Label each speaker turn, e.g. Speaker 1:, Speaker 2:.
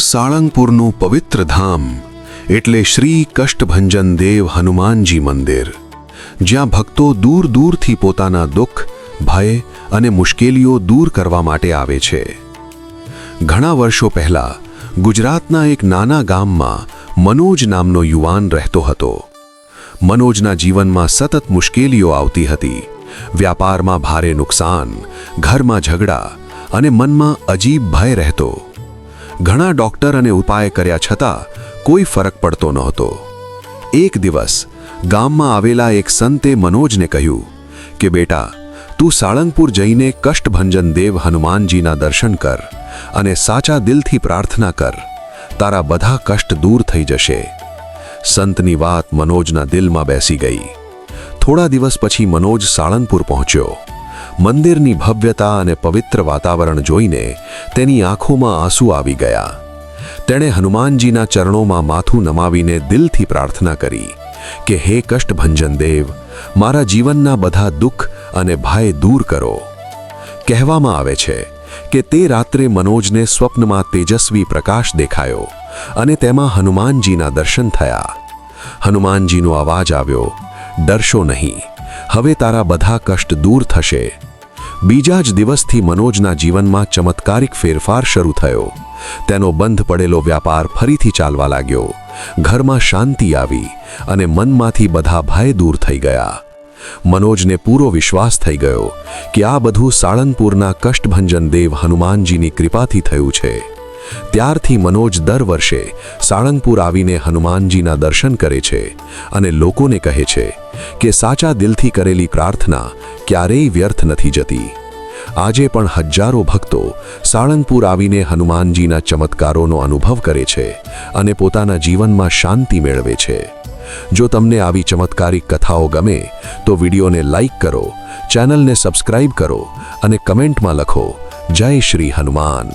Speaker 1: સાળંગપુરનું પવિત્ર ધામ એટલે શ્રી કષ્ટભંજન દેવ હનુમાનજી મંદિર, જ્યાં ભક્તો દૂર દૂરથી પોતાના દુઃખ, ભય અને મુશ્કેલીઓ દૂર કરવા માટે આવે છે. ઘણા વર્ષો પહેલા ગુજરાતના એક નાના ગામમાં મનોજ નામનો યુવાન રહેતો હતો. મનોજના જીવનમાં સતત મુશ્કેલીઓ આવતી હતી. વ્યાપારમાં ભારે નુકસાન, ઘરમાં ઝઘડા અને મનમાં અજીબ ભય રહેતો. ઘણા ડોક્ટર અને ઉપાય કર્યા છતાં કોઈ ફરક પડતો નહોતો. એક દિવસ ગામમાં આવેલા એક સંતે મનોજને કહ્યું કે બેટા, તું સાળંગપુર જઈને કષ્ટભંજન દેવ હનુમાનજીના દર્શન કર અને સાચા દિલથી પ્રાર્થના કર. તારા બધા કષ્ટ દૂર થઈ જશે. સંતની વાત મનોજના દિલમાં બેસી ગઈ. થોડા દિવસ પછી મનોજ સાળંગપુર પહોંચ્યો. મંદિરની ભવ્યતા અને પવિત્ર વાતાવરણ જોઈને તેની આંખોમાં આંસુ આવી ગયા. તેણે હનુમાનજીના ચરણોમાં માથું નમાવીને દિલથી પ્રાર્થના કરી કે હે કષ્ટભંજન દેવ, મારા જીવનના બધા દુઃખ અને ભય દૂર કરો. કહેવામાં આવે છે કે તે રાત્રે મનોજને સ્વપ્નમાં તેજસ્વી પ્રકાશ દેખાયો અને તેમાં હનુમાનજીના દર્શન થયા. હનુમાનજીનો અવાજ આવ્યો, ડરશો નહીં, હવે તારા બધા કષ્ટ દૂર થશે. બીજા જ દિવસથી મનોજના જીવનમાં ચમત્કારિક ફેરફાર શરૂ થયો. તેનો બંધ પડેલો વ્યાપાર ફરીથી ચાલવા લાગ્યો. ઘરમાં શાંતિ આવી અને મનમાંથી બધા ભય દૂર થઈ ગયા. મનોજને પૂરો વિશ્વાસ થઈ ગયો કે આ બધું સાળંગપુરના કષ્ટભંજન દેવ હનુમાનજીની કૃપાથી થયું છે. ત્યારથી મનોજ દર વર્ષે સાળંગપુર આવીને હનુમાનજીના દર્શન કરે છે અને લોકોને કહે છે કે સાચા દિલથી કરેલી પ્રાર્થના ક્યારેય વ્યર્થ નથી જતી. આજે પણ હજારો ભક્તો સાળંગપુર આવીને હનુમાનજીના ચમત્કારોનો અનુભવ કરે છે અને પોતાના જીવનમાં શાંતિ મેળવે છે. જો તમને આવી ચમત્કારિક કથાઓ ગમે તો વિડીયોને લાઈક કરો, ચેનલને સબસ્ક્રાઇબ કરો અને કમેન્ટમાં લખો, જય શ્રી હનુમાન.